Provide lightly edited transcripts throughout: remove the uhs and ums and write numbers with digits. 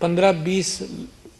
15-20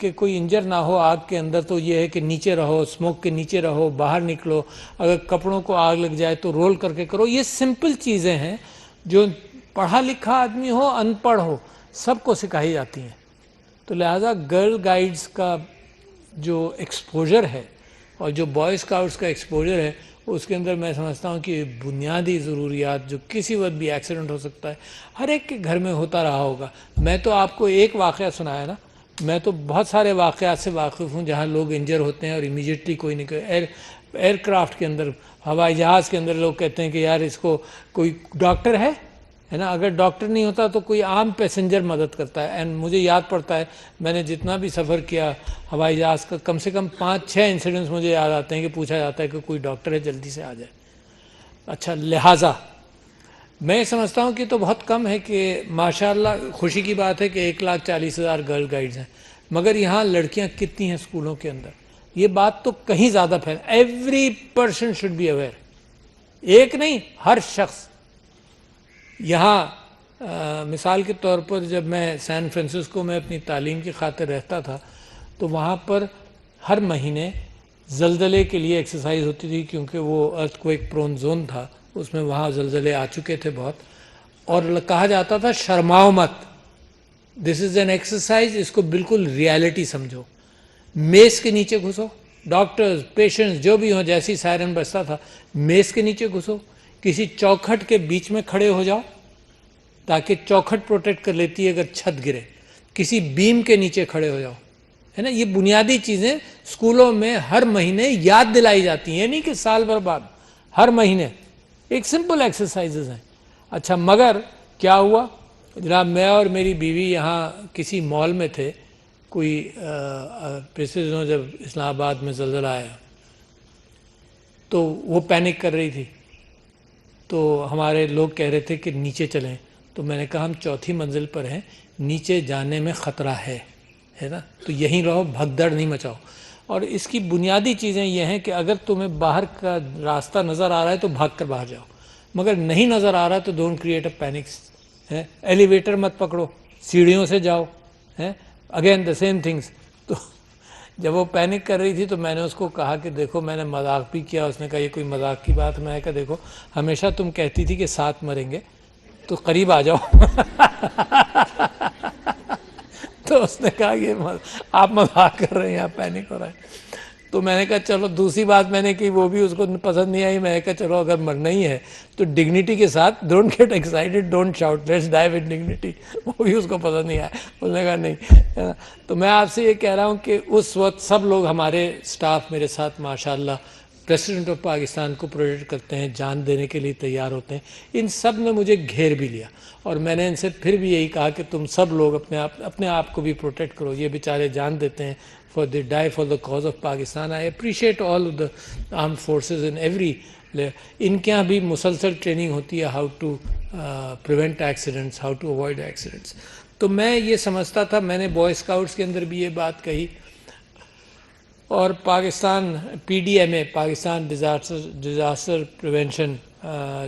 کہ کوئی انجر نہ ہو آگ کے اندر تو یہ ہے کہ نیچے رہو، اسموک کے نیچے رہو، باہر نکلو، اگر کپڑوں کو آگ لگ جائے تو رول کر کے کرو. یہ سمپل چیزیں ہیں جو پڑھا لکھا آدمی ہو ان پڑھ ہو سب کو سکھائی جاتی ہیں. تو لہٰذا گرل گائیڈز کا جو ایکسپوجر ہے اور جو بوائے اسکاؤٹس کا ایکسپوجر ہے اس کے اندر میں سمجھتا ہوں کہ بنیادی ضروریات جو کسی وقت بھی ایکسیڈنٹ ہو سکتا ہے ہر ایک کے گھر میں ہوتا رہا ہوگا. میں تو آپ کو ایک واقعہ سنایا نا، میں تو بہت سارے واقعات سے واقف ہوں جہاں لوگ انجر ہوتے ہیں اور امیجیٹلی کوئی نہیں ایئر کرافٹ کے اندر، ہوائی جہاز کے اندر لوگ کہتے ہیں کہ یار اس کو کوئی ڈاکٹر ہے نا. اگر ڈاکٹر نہیں ہوتا تو کوئی عام پیسنجر مدد کرتا ہے. اینڈ مجھے یاد پڑتا ہے میں نے جتنا بھی سفر کیا ہوائی جہاز کا کم سے کم 5-6 انسیڈنٹس مجھے یاد آتے ہیں کہ پوچھا جاتا ہے کہ کوئی ڈاکٹر ہے جلدی سے آ جائے. اچھا، لہٰذا میں سمجھتا ہوں کہ تو بہت کم ہے کہ ماشاءاللہ خوشی کی بات ہے کہ 1,40,000 گرل گائیڈز ہیں، مگر یہاں لڑکیاں کتنی ہیں اسکولوں کے اندر، یہ بات تو کہیں زیادہ پھیل. Every person should be aware, ایک نہیں ہر شخص. یہاں مثال کے طور پر جب میں سین فرانسسکو میں اپنی تعلیم کی خاطر رہتا تھا تو وہاں پر ہر مہینے زلزلے کے لیے ایکسرسائز ہوتی تھی، کیونکہ وہ ارتھ کوئک پرون زون تھا، اس میں وہاں زلزلے آ چکے تھے بہت. اور کہا جاتا تھا شرماؤ مت، دس از این ایکسرسائز، اس کو بالکل ریالٹی سمجھو. میز کے نیچے گھسو، ڈاکٹرز پیشنٹس جو بھی ہوں، جیسی سائرن بجتا تھا میز کے نیچے گھسو، کسی چوکھٹ کے بیچ میں کھڑے ہو جاؤ تاکہ چوکھٹ پروٹیکٹ کر لیتی ہے اگر چھت گرے، کسی بیم کے نیچے کھڑے ہو جاؤ، ہے نا. یہ بنیادی چیزیں اسکولوں میں ہر مہینے یاد دلائی جاتی ہیں، نہیں کہ سال بھر بعد، ہر مہینے ایک سمپل ایکسرسائزز ہیں. اچھا، مگر کیا ہوا جناب، میں اور میری بیوی یہاں کسی مال میں تھے، کوئی پچھلے دنوں جب اسلام آباد میں زلزلہ آیا تو وہ پینک کر رہی تھی، تو ہمارے لوگ کہہ رہے تھے کہ نیچے چلیں. تو میں نے کہا ہم 4تھی منزل پر ہیں، نیچے جانے میں خطرہ ہے نا، تو یہیں رہو، بھگدڑ نہیں مچاؤ. اور اس کی بنیادی چیزیں یہ ہیں کہ اگر تمہیں باہر کا راستہ نظر آ رہا ہے تو بھاگ کر باہر جاؤ، مگر نہیں نظر آ رہا تو don't create a panics. Elevator مت پکڑو، سیڑھیوں سے جاؤ، اگین دا سیم تھنگس. تو جب وہ پینک کر رہی تھی تو میں نے اس کو کہا کہ دیکھو، میں نے مذاق بھی کیا. اس نے کہا یہ کوئی مذاق کی بات. میں نے کہا دیکھو، ہمیشہ تم کہتی تھی کہ ساتھ مریں گے، تو قریب آ جاؤ. تو اس نے کہا یہ آپ مذاق کر رہے ہیں، آپ پینک ہو رہا ہے. تو میں نے کہا چلو، دوسری بات میں نے کی وہ بھی اس کو پسند نہیں آئی. میں نے کہا چلو اگر مرنا ہی ہے تو ڈگنیٹی کے ساتھ، don't get excited, don't shout, let's die with dignity. وہ بھی اس کو پسند نہیں آیا. اس نے کہا نہیں. تو میں آپ سے یہ کہہ رہا ہوں کہ اس وقت سب لوگ، ہمارے سٹاف میرے ساتھ ماشاءاللہ پریزیڈنٹ آف پاکستان کو پروٹیکٹ کرتے ہیں، جان دینے کے لیے تیار ہوتے ہیں. ان سب نے مجھے گھیر بھی لیا اور میں نے ان سے پھر بھی یہی کہا کہ تم سب لوگ اپنے آپ کو بھی پروٹیکٹ کرو. یہ بیچارے جان دیتے ہیں for they die for the cause of Pakistan. I appreciate all of the armed forces in every layer. ان کے یہاں بھی مسلسل ٹریننگ ہوتی ہے how to prevent accidents, how to avoid accidents. تو میں یہ سمجھتا تھا، میں نے بوائے اسکاؤٹس کے اندر بھی یہ بات کہی، اور پاکستان پی ڈی ایم اے، پاکستان ڈیزاسٹر پریونشن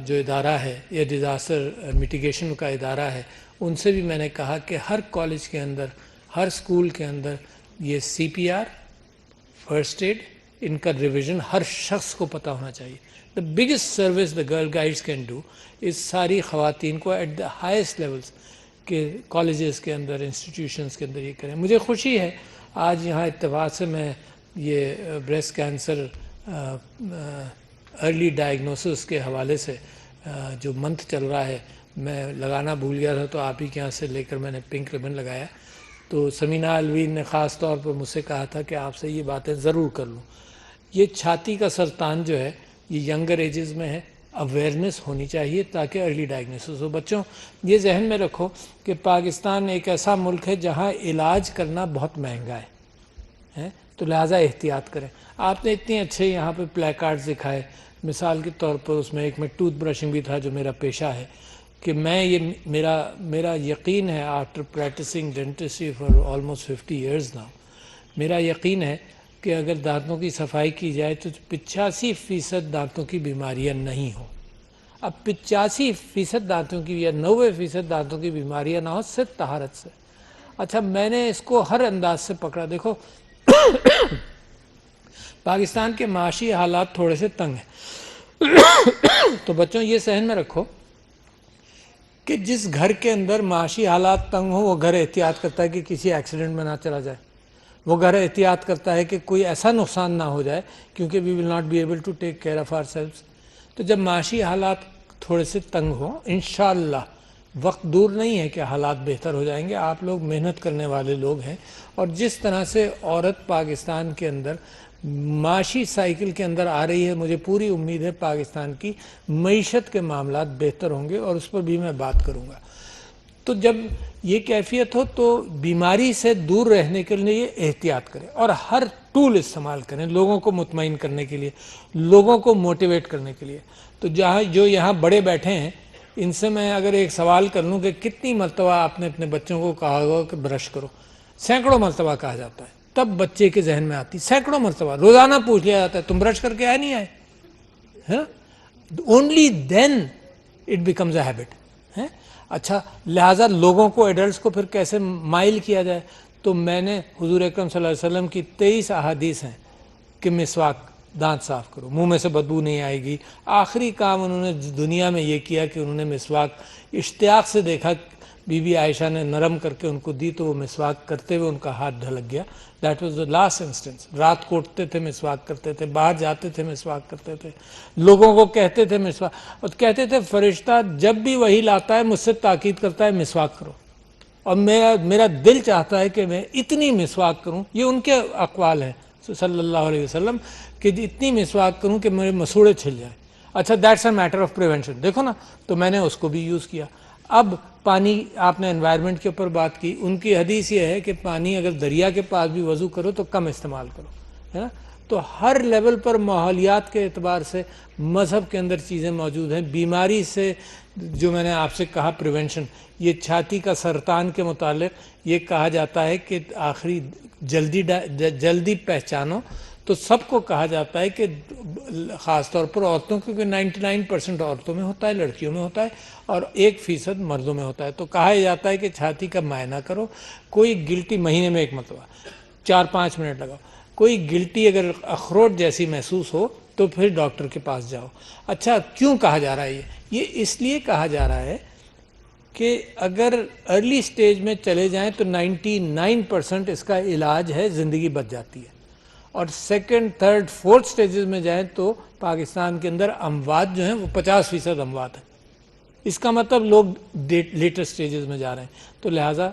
جو ادارہ ہے یا ڈیزاسٹر میٹیگیشن کا ادارہ ہے، ان سے بھی میں نے کہا کہ ہر کالج کے اندر، ہر اسکول کے اندر یہ C P R, first aid, ان کا ریویژن ہر شخص کو پتہ ہونا چاہیے. The biggest service the girl guides can do اس ساری خواتین کو ایٹ دا ہائیسٹ لیولس کہ کالجز کے اندر، انسٹیٹیوشنس کے اندر یہ کریں. مجھے خوشی ہے آج یہاں اتفاق سے میں یہ بریسٹ کینسر ارلی ڈائگنوسس کے حوالے سے جو منتھ چل رہا ہے، میں لگانا بھول گیا تھا تو آپ ہی کے یہاں سے لے کر میں نے پنک ربن لگایا. تو سمینہ الوین نے خاص طور پر مجھ سے کہا تھا کہ آپ سے یہ باتیں ضرور کر لوں. یہ چھاتی کا سرطان جو ہے یہ ینگر ایجز میں ہے، اویئرنیس ہونی چاہیے تاکہ ارلی ڈائگنوسس ہو. بچوں یہ ذہن میں رکھو کہ پاکستان ایک ایسا ملک ہے جہاں علاج کرنا بہت مہنگا ہے، تو لہٰذا احتیاط کریں. آپ نے اتنے اچھے یہاں پہ پلے کارڈز دکھائے، مثال کے طور پر اس میں ایک میں ٹوتھ برشنگ بھی تھا جو میرا پیشہ ہے، کہ میں یہ میرا یقین ہے after practising dentistry for almost 50 years now, میرا یقین ہے کہ اگر دانتوں کی صفائی کی جائے تو 85% دانتوں کی بیماریاں نہیں ہوں. اب 85% دانتوں کی یا 90% دانتوں کی بیماریاں نہ ہو صرف طہارت سے. اچھا میں نے اس کو ہر انداز سے پکڑا. دیکھو پاکستان کے معاشی حالات تھوڑے سے تنگ ہیں تو بچوں یہ ذہن میں رکھو کہ جس گھر کے اندر معاشی حالات تنگ ہوں وہ گھر احتیاط کرتا ہے کہ کسی ایکسیڈنٹ میں نہ چلا جائے. وہ گھر احتیاط کرتا ہے کہ کوئی ایسا نقصان نہ ہو جائے کیونکہ we will not be able to take care of our selves. تو جب معاشی حالات تھوڑے سے تنگ ہوں انشاءاللہ وقت دور نہیں ہے کہ حالات بہتر ہو جائیں گے. آپ لوگ محنت کرنے والے لوگ ہیں اور جس طرح سے عورت پاکستان کے اندر معاشی سائیکل کے اندر آ رہی ہے مجھے پوری امید ہے پاکستان کی معیشت کے معاملات بہتر ہوں گے اور اس پر بھی میں بات کروں گا. تو جب یہ کیفیت ہو تو بیماری سے دور رہنے کے لیے احتیاط کریں اور ہر ٹول استعمال کریں لوگوں کو مطمئن کرنے کے لیے, لوگوں کو موٹیویٹ کرنے کے لیے. تو جو یہاں بڑے بیٹھے ہیں ان سے میں اگر ایک سوال کر لوں کہ کتنی مرتبہ آپ نے اپنے بچوں کو کہا ہوگا کہ برش کرو؟ سینکڑوں مرتبہ کہا جاتا ہے. تب بچے کے ذہن میں آتی سینکڑوں مرتبہ روزانہ پوچھ لیا جاتا ہے تم برش کر کے آئے نہیں آئے؟ Only then it becomes a habit. اچھا لہٰذا لوگوں کو ایڈلٹس کو پھر کیسے مائل کیا جائے؟ تو میں نے حضور اکرم صلی اللہ علیہ وسلم کی 23 احادیث ہیں کہ مسواک, دانت صاف کرو, منہ میں سے بدبو نہیں آئے گی. آخری کام انہوں نے دنیا میں یہ کیا کہ انہوں نے مسواک اشتیاق سے دیکھا, بی بی عائشہ نے نرم کر کے ان کو دی تو وہ مسواک کرتے ہوئے ان کا ہاتھ ڈھلک گیا. That was the last instance. رات کو اٹھتے تھے مسواک کرتے تھے, باہر جاتے تھے مسواک کرتے تھے, لوگوں کو کہتے تھے مسواک, اور کہتے تھے فرشتہ جب بھی وہی لاتا ہے مجھ سے تاکید کرتا ہے مسواک کرو, اور میرا دل چاہتا ہے کہ میں اتنی مسواک کروں. یہ ان کے اقوال ہیں صلی اللہ علیہ وسلم کہ اتنی مسواک کروں کہ میرے مسوڑے چھل جائیں. اچھا that's a matter of prevention. دیکھو نا, تو میں نے اس کو بھی یوز کیا. اب پانی, آپ نے انوائرمنٹ کے اوپر بات کی, ان کی حدیث یہ ہے کہ پانی اگر دریا کے پاس بھی وضو کرو تو کم استعمال کرو, ہے نا. تو ہر لیول پر ماحولیات کے اعتبار سے مذہب کے اندر چیزیں موجود ہیں. بیماری سے جو میں نے آپ سے کہا پریونشن, یہ چھاتی کا سرطان کے متعلق یہ کہا جاتا ہے کہ آخری جلدی پہچانو. تو سب کو کہا جاتا ہے کہ خاص طور پر عورتوں, کیونکہ 99% عورتوں میں ہوتا ہے, لڑکیوں میں ہوتا ہے, اور 1% مردوں میں ہوتا ہے. تو کہا جاتا ہے کہ چھاتی کا معائنہ کرو. کوئی گلٹی مہینے میں 1 مرتبہ 4-5 منٹ لگاؤ. کوئی گلٹی اگر اخروٹ جیسی محسوس ہو تو پھر ڈاکٹر کے پاس جاؤ. اچھا کیوں کہا جا رہا ہے یہ اس لیے کہا جا رہا ہے کہ اگر ارلی سٹیج میں چلے جائیں تو 99% اس کا علاج ہے, زندگی بچ جاتی ہے. اور 2nd, 3rd, 4th سٹیجز میں جائیں تو پاکستان کے اندر اموات جو ہیں وہ 50% اموات ہیں. اس کا مطلب لوگ لیٹر سٹیجز میں جا رہے ہیں. تو لہٰذا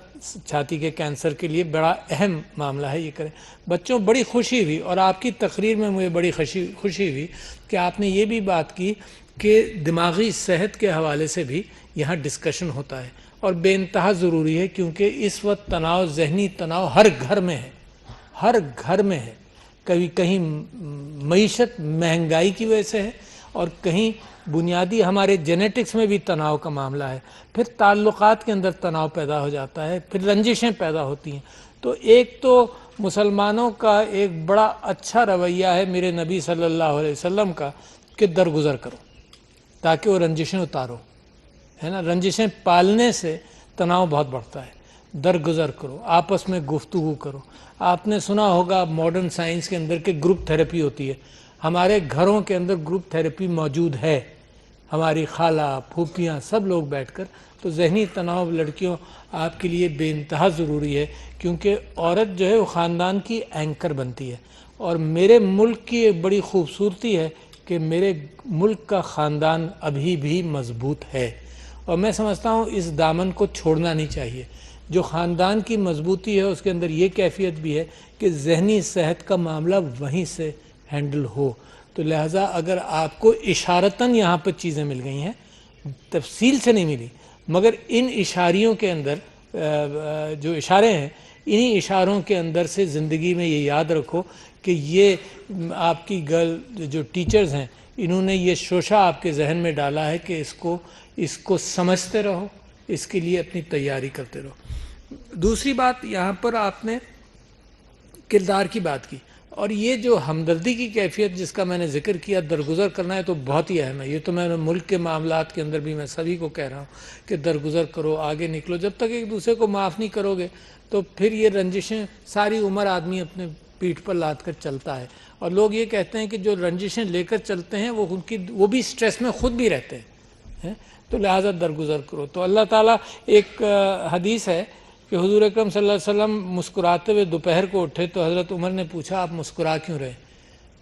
چھاتی کے کینسر کے لیے بڑا اہم معاملہ ہے, یہ کریں. بچوں بڑی خوشی ہوئی, اور آپ کی تقریر میں مجھے بڑی خوشی ہوئی کہ آپ نے یہ بھی بات کی کہ دماغی صحت کے حوالے سے بھی یہاں ڈسکشن ہوتا ہے, اور بے انتہا ضروری ہے کیونکہ اس وقت تناؤ, ذہنی تناؤ ہر گھر میں ہے, ہر گھر میں ہے. کہیں معیشت مہنگائی کی وجہ سے ہے, اور کہیں بنیادی ہمارے جینیٹکس میں بھی تناؤ کا معاملہ ہے. پھر تعلقات کے اندر تناؤ پیدا ہو جاتا ہے, پھر رنجشیں پیدا ہوتی ہیں. تو ایک تو مسلمانوں کا ایک بڑا اچھا رویہ ہے میرے نبی صلی اللہ علیہ وسلم کا کہ درگزر کرو تاکہ وہ رنجشیں اتارو, ہے نا. رنجشیں پالنے سے تناؤ بہت بڑھتا ہے. درگزر کرو, آپس میں گفتگو کرو. آپ نے سنا ہوگا ماڈرن سائنس کے اندر کہ گروپ تھیراپی ہوتی ہے. ہمارے گھروں کے اندر گروپ تھیراپی موجود ہے, ہماری خالہ پھوپھیاں سب لوگ بیٹھ کر. تو ذہنی تناؤ لڑکیوں آپ کے لیے بے انتہا ضروری ہے, کیونکہ عورت جو ہے وہ خاندان کی اینکر بنتی ہے. اور میرے ملک کی ایک بڑی خوبصورتی ہے کہ میرے ملک کا خاندان ابھی بھی مضبوط ہے, اور میں سمجھتا ہوں اس دامن کو چھوڑنا نہیں چاہیے. جو خاندان کی مضبوطی ہے اس کے اندر یہ کیفیت بھی ہے کہ ذہنی صحت کا معاملہ وہیں سے ہینڈل ہو. تو لہٰذا اگر آپ کو اشارتاً یہاں پر چیزیں مل گئی ہیں, تفصیل سے نہیں ملی, مگر ان اشاریوں کے اندر جو اشارے ہیں انہی اشاروں کے اندر سے زندگی میں یہ یاد رکھو کہ یہ آپ کی گرل جو ٹیچرز ہیں انہوں نے یہ شوشہ آپ کے ذہن میں ڈالا ہے کہ اس کو سمجھتے رہو, اس کے لیے اپنی تیاری کرتے رہو. دوسری بات یہاں پر آپ نے کردار کی بات کی, اور یہ جو ہمدردی کی کیفیت جس کا میں نے ذکر کیا، درگزر کرنا ہے، تو بہت ہی اہم ہے. یہ تو میں نے ملک کے معاملات کے اندر بھی میں سبھی کو کہہ رہا ہوں کہ درگزر کرو، آگے نکلو. جب تک ایک دوسرے کو معاف نہیں کرو گے تو پھر یہ رنجشیں ساری عمر آدمی اپنے پیٹھ پر لاد کر چلتا ہے. اور لوگ یہ کہتے ہیں کہ جو رنجشیں لے کر چلتے ہیں وہ بھی سٹریس میں خود بھی رہتے ہیں، تو لہٰذا درگزر کرو. تو اللہ تعالیٰ، ایک حدیث ہے کہ حضور اکرم صلی اللہ علیہ وسلم مسکراتے ہوئے دوپہر کو اٹھے تو حضرت عمر نے پوچھا آپ مسکرا کیوں رہے؟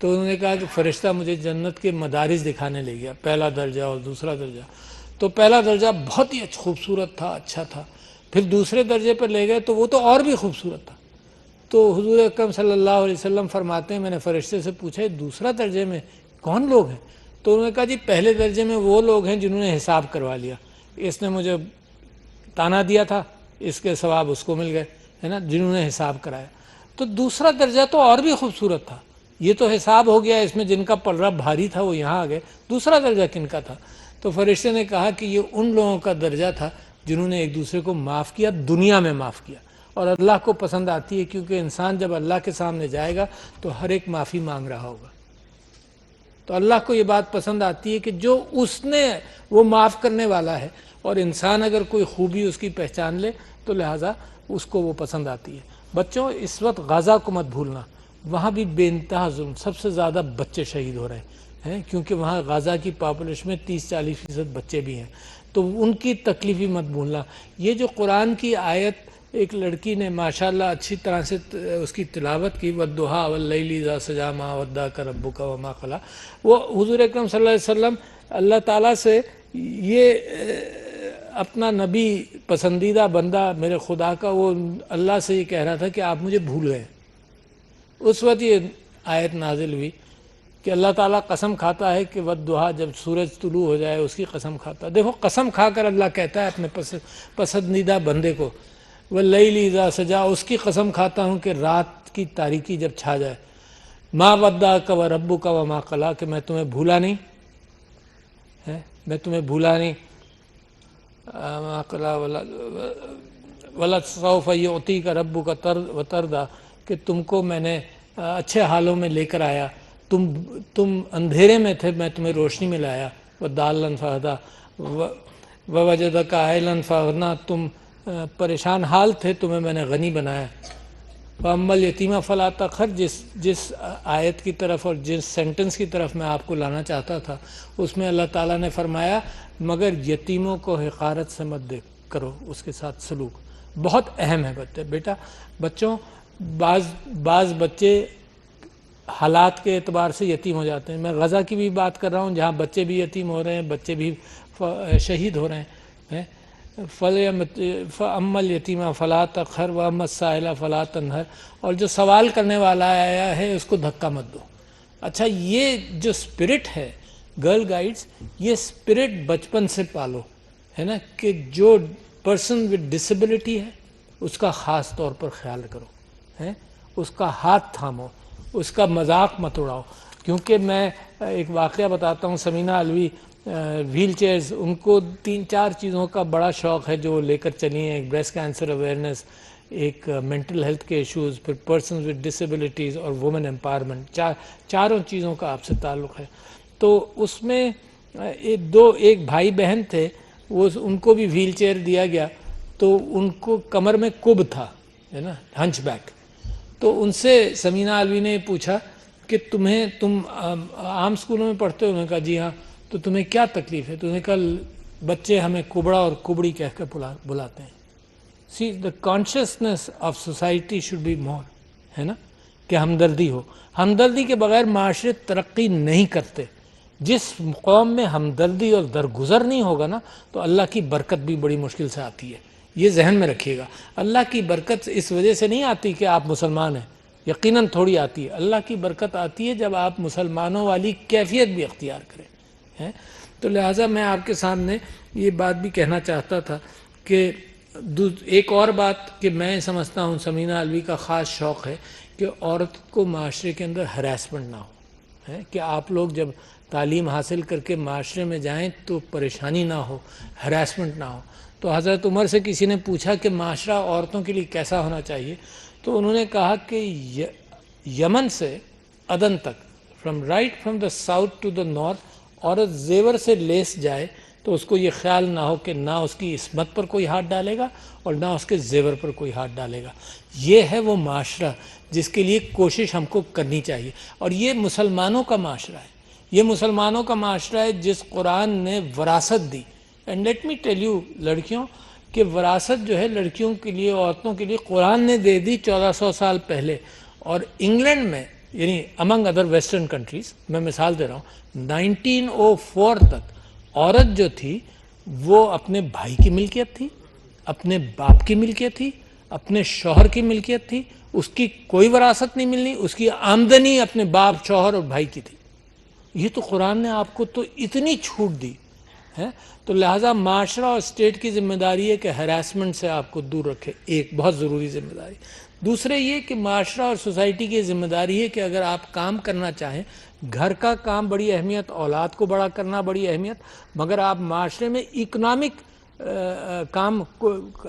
تو انہوں نے کہا کہ فرشتہ مجھے جنت کے مدارج دکھانے لے گیا، پہلا درجہ اور دوسرا درجہ. تو پہلا درجہ بہت ہی خوبصورت تھا، اچھا تھا. پھر دوسرے درجے پر لے گئے تو وہ تو اور بھی خوبصورت تھا. تو حضور اکرم صلی اللہ علیہ وسلم فرماتے ہیں میں نے فرشتے سے پوچھا دوسرا درجے میں کون لوگ ہیں؟ تو انہوں نے کہا جی پہلے درجے میں وہ لوگ ہیں جنہوں نے حساب کروا لیا، اس نے مجھے تانا دیا تھا، اس کے ثواب اس کو مل گئے، ہے نا، جنہوں نے حساب کرایا. تو دوسرا درجہ تو اور بھی خوبصورت تھا. یہ تو حساب ہو گیا، اس میں جن کا پلڑا بھاری تھا وہ یہاں آ گئے. دوسرا درجہ کن کا تھا؟ تو فرشتے نے کہا کہ یہ ان لوگوں کا درجہ تھا جنہوں نے ایک دوسرے کو معاف کیا، دنیا میں معاف کیا. اور اللہ کو پسند آتی ہے، کیونکہ انسان جب اللہ کے سامنے جائے گا تو ہر ایک معافی مانگ رہا ہوگا. تو اللہ کو یہ بات پسند آتی ہے کہ جو اس نے وہ معاف کرنے والا ہے. اور انسان اگر کوئی خوبی اس کی پہچان لے تو لہٰذا اس کو وہ پسند آتی ہے. بچوں، اس وقت غزہ کو مت بھولنا، وہاں بھی بے انتہا ظلم، سب سے زیادہ بچے شہید ہو رہے ہیں، کیونکہ وہاں غزہ کی پاپولیشن میں 30-40% بچے بھی ہیں. تو ان کی تکلیف بھی مت بھولنا. یہ جو قرآن کی آیت ایک لڑکی نے ماشاءاللہ اچھی طرح سے اس کی تلاوت کی، وَالضُّحَىٰ وَاللَّيْلِ إِذَا سَجَىٰ مَا وَدَّعَكَ رَبُّكَ وَمَا قَلَىٰ، وہ حضور اکرم صلی اللہ علیہ وسلم اللہ تعالیٰ سے یہ اپنا نبی پسندیدہ بندہ میرے خدا کا، وہ اللہ سے یہ کہہ رہا تھا کہ آپ مجھے بھول گئے. اس وقت یہ آیت نازل ہوئی کہ اللہ تعالیٰ قسم کھاتا ہے کہ وَالضُّحَىٰ، جب سورج طلوع ہو جائے اس کی قسم کھاتا ہے. دیکھو قسم کھا کر اللہ کہتا ہے اپنے پسندیدہ بندے کو، وَاللَّيْلِ إِذَا سَجَىٰ، اس کی قسم کھاتا ہوں کہ رات کی تاریکی جب چھا جائے، مَا وَدَّعَكَ وَرَبُّكَ وَمَا قَلَىٰ، کہ میں تمہیں بھولا نہیں، میں تمہیں بھولا نہیں. وَلَسَوْفَ يُعْطِيكَ رَبُّكَ وَتَرْضَىٰ، کہ تم کو میں نے اچھے حالوں میں لے کر آیا، تم اندھیرے میں تھے، میں تمہیں روشنی میں لایا. وَضَالًّا فَهَدَىٰ وَوَجَدَكَ عَائِلًا فَأَغْنَىٰ، تم پریشان حال تھے، تمہیں میں نے غنی بنایا. وَأَمَّا الْيَتِيمَ فَلَا تَقْهَرْ، جس آیت کی طرف اور جس سینٹنس کی طرف میں آپ کو لانا چاہتا تھا، اس میں اللہ تعالیٰ نے فرمایا مگر یتیموں کو حقارت سے مت کرو، اس کے ساتھ سلوک بہت اہم ہے. بچوں، بعض بچے حالات کے اعتبار سے یتیم ہو جاتے ہیں. میں غزہ کی بھی بات کر رہا ہوں جہاں بچے بھی یتیم ہو رہے ہیں، بچے بھی شہید ہو رہے ہیں. فَأَمَّا الْيَتِيمَ فَلَا تَقْهَرْ وَأَمَّا السَّائِلَ فَلَا تَنْهَرْ، اور جو سوال کرنے والا آیا ہے اس کو دھکا مت دو. اچھا، یہ جو سپرٹ ہے گرل گائیڈز، یہ سپرٹ بچپن سے پالو، ہے نا، کہ جو پرسن ود ڈسیبلٹی ہے اس کا خاص طور پر خیال کرو، اس کا ہاتھ تھامو، اس کا مذاق مت اڑاؤ. کیونکہ میں ایک واقعہ بتاتا ہوں، سمینہ علوی ویل چیئرز، ان کو 3-4 چیزوں کا بڑا شوق ہے جو لے کر چلی ہیں. ایک بریسٹ کینسر اویئرنیس، ایک مینٹل ہیلتھ کے ایشوز، پھر پرسنز ود ڈسیبلٹیز اور وومن امپاورمنٹ. چاروں چیزوں کا آپ سے تعلق ہے. تو اس میں ایک بھائی بہن تھے، ان کو بھی ویل چیئر دیا گیا، تو ان کو کمر میں کب تھا، ہے نا، ہنچ بیک. تو ان سے سمینہ علوی نے پوچھا کہ تم عام اسکولوں میں پڑھتے ہو؟ انہوں نے کہا جی ہاں. تو تمہیں کیا تکلیف ہے؟ تو انہوں نے کہا بچے ہمیں کبڑا اور کبڑی کہہ کر بلاتے ہیں. See the consciousness of society should be more, ہے نا، کہ ہمدردی ہو. ہمدردی کے بغیر معاشرے ترقی نہیں کرتے. جس قوم میں ہمدردی اور درگزر نہیں ہوگا نا، تو اللہ کی برکت بھی بڑی مشکل سے آتی ہے. یہ ذہن میں رکھیے گا. اللہ کی برکت اس وجہ سے نہیں آتی کہ آپ مسلمان ہیں، یقیناً تھوڑی آتی ہے. اللہ کی برکت آتی ہے جب آپ مسلمانوں والی کیفیت بھی اختیار کریں. تو لہٰذا میں آپ کے سامنے یہ بات بھی کہنا چاہتا تھا کہ ایک اور بات کہ میں سمجھتا ہوں سمینہ علوی کا خاص شوق ہے کہ عورت کو معاشرے کے اندر ہراسمنٹ نہ ہو، کہ آپ لوگ جب تعلیم حاصل کر کے معاشرے میں جائیں تو پریشانی نہ ہو، ہراسمنٹ نہ ہو. تو حضرت عمر سے کسی نے پوچھا کہ معاشرہ عورتوں کے لیے کیسا ہونا چاہیے، تو انہوں نے کہا کہ یمن سے عدن تک، from the south to the north, عورت زیور سے لیس جائے تو اس کو یہ خیال نہ ہو کہ نہ اس کی عصمت پر کوئی ہاتھ ڈالے گا اور نہ اس کے زیور پر کوئی ہاتھ ڈالے گا. یہ ہے وہ معاشرہ جس کے لیے کوشش ہم کو کرنی چاہیے. اور یہ مسلمانوں کا معاشرہ ہے، یہ مسلمانوں کا معاشرہ ہے جس قرآن نے وراثت دی. And let me tell you لڑکیوں کہ وراثت جو ہے لڑکیوں کے لیے، عورتوں کے لیے قرآن نے دے دی 1400 سال پہلے. اور انگلینڈ میں، یعنی امنگ ادر ویسٹرن کنٹریز، میں مثال دے رہا ہوں، 1904 تک عورت جو تھی وہ اپنے بھائی کی ملکیت تھی، اپنے باپ کی ملکیت تھی، اپنے شوہر کی ملکیت تھی. اس کی کوئی وراثت نہیں ملنی، اس کی آمدنی اپنے باپ، شوہر اور بھائی کی تھی. یہ تو قرآن نے آپ کو تو اتنی چھوٹ دی ہے. تو لہٰذا معاشرہ اور اسٹیٹ کی ذمہ داری ہے کہ ہراسمنٹ سے آپ کو دور رکھے، ایک بہت ضروری ذمہ داری. دوسرے یہ کہ معاشرہ اور سوسائٹی کی ذمہ داری ہے کہ اگر آپ کام کرنا چاہیں، گھر کا کام بڑی اہمیت، اولاد کو بڑا کرنا بڑی اہمیت، مگر آپ معاشرے میں اکنامک کام،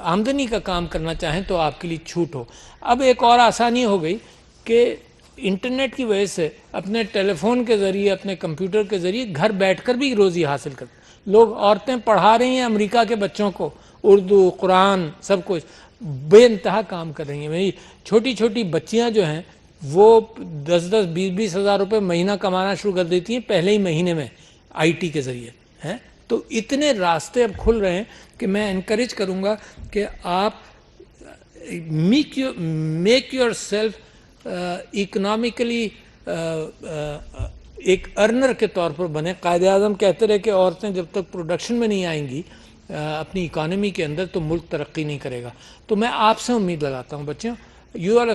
آمدنی کا کام کرنا چاہیں تو آپ کے لیے چھوٹ ہو. اب ایک اور آسانی ہو گئی کہ انٹرنیٹ کی وجہ سے اپنے ٹیلی فون کے ذریعے، اپنے کمپیوٹر کے ذریعے گھر بیٹھ کر بھی روزی حاصل کرتے. لوگ، عورتیں پڑھا رہی ہیں امریکہ کے بچوں کو اردو، قرآن، سب کچھ، بے انتہا کام کر رہی ہیں. میری چھوٹی چھوٹی بچیاں جو ہیں وہ 10-10 20-20 ہزار روپے مہینہ کمانا شروع کر دیتی ہیں پہلے ہی مہینے میں آئی ٹی کے ذریعے ہیں. تو اتنے راستے اب کھل رہے ہیں کہ میں انکریج کروں گا کہ آپ میک یور سیلف اکنامکلی ایک ارنر کے طور پر بنے. قائد اعظم کہتے رہے کہ عورتیں جب تک پروڈکشن میں نہیں آئیں گی اپنی اکانومی کے اندر تو ملک ترقی نہیں کرے گا. تو میں آپ سے امید لگاتا ہوں بچوں، یو آر